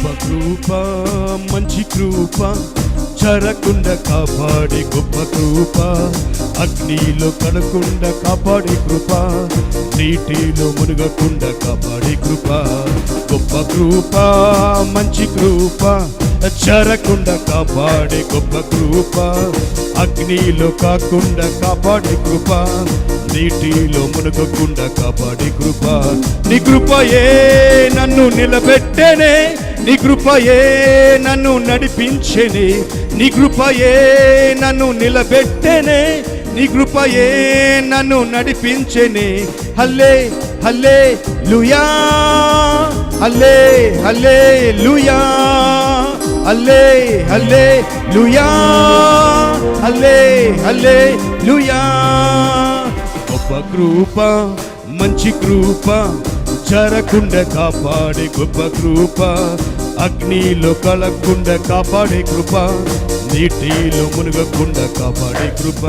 గొప్ప కృప మంచి కృప చెరకుండా కాపాడే గొప్ప కృప అగ్నిలో కడకుండా కాపాడే కృప నీటిలో మునగకుండా కాపాడే కృప గొప్ప కృప మంచి కృప చెరకుండా కాపాడే గొప్ప కృప అగ్నిలో కాకుండా కాపాడే కృప నీటిలో మునగకుండా కాపాడే కృప నీ కృపయే నన్ను నిలబెట్టెనే నీ కృపయే నన్ను నడిపించెనే నీ కృపయే నన్ను నిలబెట్టెనే నీ కృపయే నన్ను నడిపించెనే హల్లే హల్లే లూయా హల్లే హల్లే లూయా హల్లే హల్లే లూయా హల్లే హల్లే లూయా గొప్ప కృప మంచి కృప చెరకుండా కాపాడే గొప్ప కృప అగ్నిలో కలగకుండా కాపాడే కృప నీటిలో మునగకుండా కాపాడే కృప